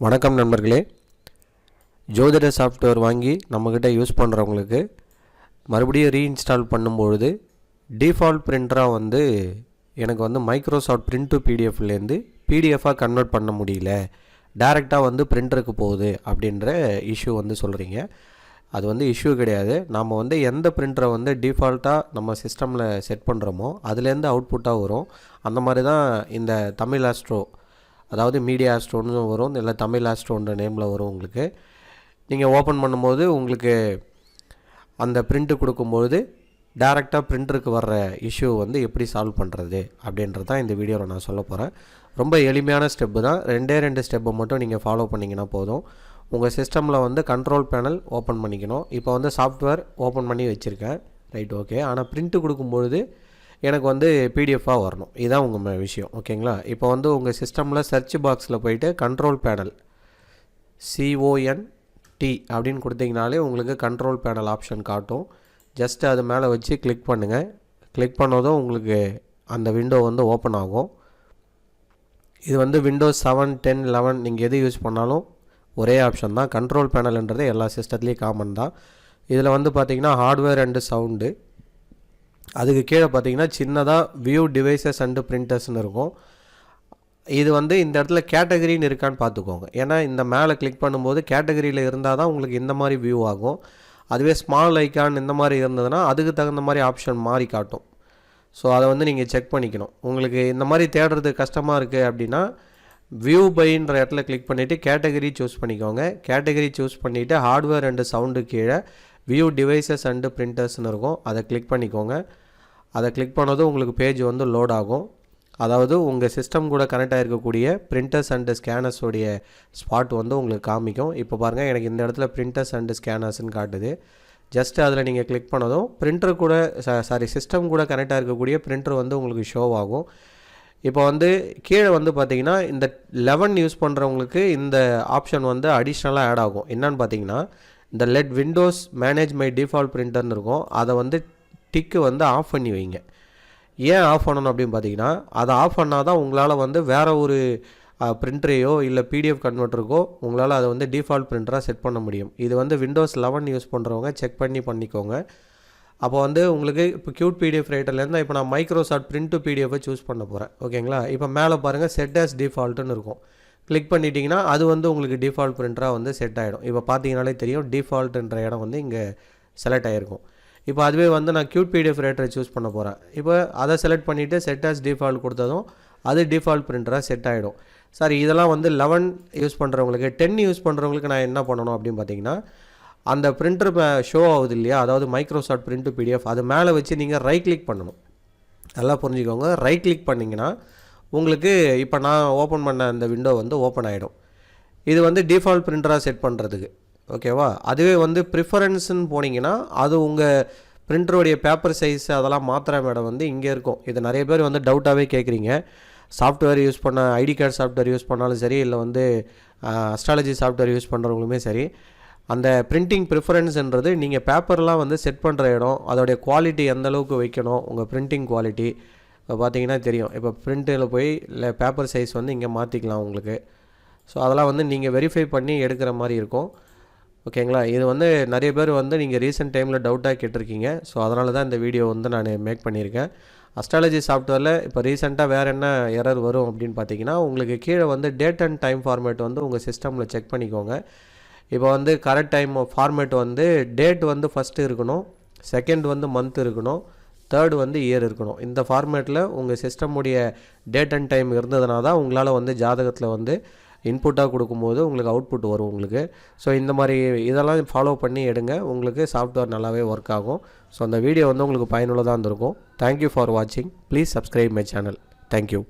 வணக்கம் நண்பர்களே. ஜோதிட சாஃப்ட்வேர் வாங்கி நம்மக்கிட்ட யூஸ் பண்ணுறவங்களுக்கு மறுபடியும் ரீஇன்ஸ்டால் பண்ணும்பொழுது டிஃபால்ட் பிரிண்டராக எனக்கு மைக்ரோசாஃப்ட் பிரிண்ட் டு பிடிஎஃப்லேருந்து பிடிஎஃபாக கன்வெர்ட் பண்ண முடியல, டைரெக்டாக பிரிண்டருக்கு போகுது அப்படின்ற இஷ்யூ சொல்கிறீங்க. அது இஷ்யூ கிடையாது. நம்ம எந்த பிரிண்டரை டிஃபால்ட்டாக நம்ம சிஸ்டமில் செட் பண்ணுறோமோ அதுலேருந்து அவுட்புட்டாக வரும். அந்த மாதிரி தான் இந்த தமிழ் ஆஸ்ட்ரோ, அதாவது மீடியா ஆஸ்ட்ரோன்னு வரும், இல்லை தமிழ் ஆஸ்ட்ரோன்ற நேமில் வரும். உங்களுக்கு நீங்கள் ஓப்பன் பண்ணும்போது உங்களுக்கு அந்த பிரிண்ட்டு கொடுக்கும்பொழுது டைரெக்டாக பிரிண்டருக்கு வர்ற இஷ்யூ எப்படி சால்வ் பண்ணுறது அப்படின்றது தான் இந்த வீடியோவில் நான் சொல்ல போகிறேன். ரொம்ப எளிமையான ஸ்டெப்பு தான். ரெண்டு ஸ்டெப்பை மட்டும் நீங்கள் ஃபாலோ பண்ணிங்கன்னா போதும். உங்கள் சிஸ்டமில் கண்ட்ரோல் பேனல் ஓப்பன் பண்ணிக்கணும். இப்போ சாஃப்ட்வேர் ஓப்பன் பண்ணி வச்சுருக்கேன், ரைட், ஓகே. ஆனால் பிரிண்ட்டு கொடுக்கும்பொழுது எனக்கு பிடிஎஃபாக வரணும். இதுதான் உங்கள் விஷயம், ஓகேங்களா? இப்போ உங்கள் சிஸ்டமில் சர்ச் பாக்ஸில் போயிட்டு கண்ட்ரோல் பேனல் CONT அப்படின்னு கொடுத்தீங்கனாலே உங்களுக்கு கண்ட்ரோல் பேனல் ஆப்ஷன் காட்டும். ஜஸ்ட்டு அது மேலே வச்சு கிளிக் பண்ணுங்கள். கிளிக் பண்ணதும் உங்களுக்கு அந்த விண்டோ ஓப்பன் ஆகும். இது விண்டோஸ் 7, 10, 11 நீங்கள் எது யூஸ் பண்ணாலும் ஒரே ஆப்ஷன் தான். கண்ட்ரோல் பேனல்ன்றது எல்லா சிஸ்டத்துலேயும் காமன் தான். இதில் பார்த்தீங்கன்னா ஹார்ட்வேர் அண்டு சவுண்டு, அதுக்கு கீழே பார்த்தீங்கன்னா சின்னதாக வியூ டிவைசஸ் அண்டு பிரிண்டர்ஸ்னு இருக்கும். இது இந்த இடத்துல கேட்டகரின்னு இருக்கான்னு பார்த்துக்கோங்க. ஏன்னா இந்த மேலே கிளிக் பண்ணும்போது கேட்டகரியில் இருந்தால் தான் உங்களுக்கு இந்த மாதிரி வியூ ஆகும். அதுவே ஸ்மால் ஐக்கான் இந்த மாதிரி இருந்ததுன்னா அதுக்கு தகுந்த மாதிரி ஆப்ஷன் மாறி காட்டும். ஸோ அதை நீங்கள் செக் பண்ணிக்கணும். உங்களுக்கு இந்த மாதிரி தேடுறது கஷ்டமாக இருக்குது அப்படின்னா வியூ பைன்ற இடத்துல கிளிக் பண்ணிவிட்டு கேட்டகரி சூஸ் பண்ணிக்கோங்க. கேட்டகரி சூஸ் பண்ணிவிட்டு ஹார்ட்வேர் அண்டு சவுண்டு கீழே வியூ டிவைசஸ் அண்டு பிரிண்டர்ஸ்னு இருக்கும், அதை கிளிக் பண்ணிக்கோங்க. அதை கிளிக் பண்ணதும் உங்களுக்கு பேஜ் லோட் ஆகும். அதாவது உங்கள் சிஸ்டம் கூட கனெக்ட் ஆகிருக்கக்கூடிய பிரிண்டர்ஸ் அண்டு ஸ்கேனர்ஸோடைய ஸ்பாட் உங்களுக்கு காமிக்கும். இப்போ பாருங்கள், எனக்கு இந்த இடத்துல பிரிண்டர்ஸ் அண்டு ஸ்கேனர்ஸ்ன்னு காட்டுது. ஜஸ்ட்டு அதில் நீங்கள் கிளிக் பண்ணதும் பிரிண்டர் கூட சிஸ்டம் கூட கனெக்ட் ஆகிருக்கக்கூடிய பிரிண்டர் உங்களுக்கு ஷோ ஆகும். இப்போ கீழே பார்த்தீங்கன்னா இந்த 11 யூஸ் பண்ணுறவங்களுக்கு இந்த ஆப்ஷன் அடிஷ்னலாக ஆட் ஆகும். என்னன்னு பார்த்தீங்கன்னா இந்த let Windows manage my default பிரிண்டர்னு இருக்கும். அதை டிக்கு ஆஃப் பண்ணி வைங்க. ஏன் ஆஃப் பண்ணணும் அப்படின்னு பார்த்தீங்கன்னா, அதை ஆஃப் பண்ணால் தான் உங்களால் வேறு ஒரு பிரிண்டரையோ இல்லை பிடிஎஃப் கன்வெர்ட்டருக்கோ உங்களால் அதை டிஃபால்ட் பிரிண்டராக செட் பண்ண முடியும். இது விண்டோஸ் 11 யூஸ் பண்ணுறவங்க செக் பண்ணிக்கோங்க. அப்போ உங்களுக்கு இப்போ கியூட் பிடிஎஃப் ரைட்டர்லேருந்து இப்போ நான் மைக்ரோசாஃப்ட் பிரிண்ட் டு பிடிஎஃபை சூஸ் பண்ண போகிறேன், ஓகேங்களா? இப்போ மேலே பாருங்கள் செட் ஆஸ் டிஃபால்ட்டுன்னு இருக்கும். கிளிக் பண்ணிட்டீங்கன்னா அது உங்களுக்கு டிஃபால்ட் பிரிண்டராக செட் ஆகிடும். இப்போ பார்த்தீங்கனாலே தெரியும் டிஃபால்ட்டுன்ற இடம் இங்கே செலக்ட் ஆகிருக்கும். இப்போ அதுவே நான் கியூட் பிடிஎஃப் ரைட்டரை சூஸ் பண்ண போகிறேன். இப்போ அதை செலக்ட் பண்ணிவிட்டு செட் ஆஸ் டிஃபால்ட் கொடுத்ததும் அது டிஃபால்ட் பிரிண்டராக செட் ஆகிடும். சாரி, இதெல்லாம் 11 யூஸ் பண்ணுறவங்களுக்கு. 10 யூஸ் பண்ணுறவங்களுக்கு நான் என்ன பண்ணணும் அப்படின்னு பார்த்தீங்கன்னா, அந்த பிரிண்டர் ஷோ ஆகுது இல்லையா, அதாவது மைக்ரோசாஃப்ட் பிரிண்ட் டு பிடிஎஃப், அது மேலே வச்சு நீங்கள் ரைட் கிளிக் பண்ணணும். நல்லா புரிஞ்சுக்கோங்க. ரைட் கிளிக் பண்ணிங்கன்னா உங்களுக்கு இப்போ நான் ஓப்பன் பண்ண அந்த விண்டோ ஓப்பன் ஆகிடும். இது டிஃபால்ட் பிரிண்டராக செட் பண்ணுறதுக்கு, ஓகேவா? அதுவே ப்ரிஃபரன்ஸ்ன்னு போனீங்கன்னா அது உங்கள் பிரிண்டருடைய பேப்பர் சைஸ் அதெல்லாம் மாத்திர மேடம் இங்கே இருக்கும். இது நிறைய பேர் டவுட்டாகவே கேட்குறீங்க. சாஃப்ட்வேர் யூஸ் பண்ண ஐடி கார்டு சாஃப்ட்வேர் யூஸ் பண்ணாலும் சரி, இல்லை அஸ்ட்ராலஜி சாஃப்ட்வேர் யூஸ் பண்ணுறவங்களுமே சரி, அந்த பிரிண்டிங் ப்ரிஃபரன்ஸ்ன்றது நீங்கள் பேப்பர்லாம் செட் பண்ணுற இடம், அதோடைய குவாலிட்டி எந்த அளவுக்கு வைக்கணும், உங்கள் பிரிண்டிங் குவாலிட்டி இப்போ பார்த்தீங்கன்னா தெரியும். இப்போ பிரிண்டில் போய் இல்லை பேப்பர் சைஸ் இங்கே மாற்றிக்கலாம் உங்களுக்கு. ஸோ அதெல்லாம் நீங்கள் வெரிஃபை பண்ணி எடுக்கிற மாதிரி இருக்கும், ஓகேங்களா? இது நிறைய பேர் நீங்கள் ரீசெண்ட் டைமில் டவுட்டாக கேட்டிருக்கீங்க. ஸோ அதனால தான் இந்த வீடியோ நான் மேக் பண்ணியிருக்கேன். அஸ்ட்ராலஜி சாஃப்ட்வேரில் இப்போ ரீசெண்டாக வேறு என்ன எரர் வரும் அப்படின்னு பார்த்தீங்கன்னா, உங்களுக்கு கீழே டேட் அண்ட் டைம் ஃபார்மேட் உங்கள் சிஸ்டமில் செக் பண்ணிக்கோங்க. இப்போ correct time format date first இருக்கணும், செகண்ட் மந்த் இருக்கணும், தேர்டு இயர் இருக்கணும். இந்த ஃபார்மேட்டில் உங்கள் சிஸ்டமுடைய டேட் அண்ட் டைம் இருந்ததுனா தான் உங்களால் ஜாதகத்தில் இன்புட்டாக கொடுக்கும்போது உங்களுக்கு அவுட்புட் வரும் உங்களுக்கு. ஸோ இந்த மாதிரி இதெல்லாம் ஃபாலோ பண்ணி எடுங்க, உங்களுக்கு சாஃப்ட்வேர் நல்லாவே ஒர்க் ஆகும். ஸோ அந்த வீடியோ உங்களுக்கு பயனுள்ளதாக இருந்திருக்கும். தேங்க்யூ ஃபார் வாட்சிங். Please subscribe my channel. Thank you.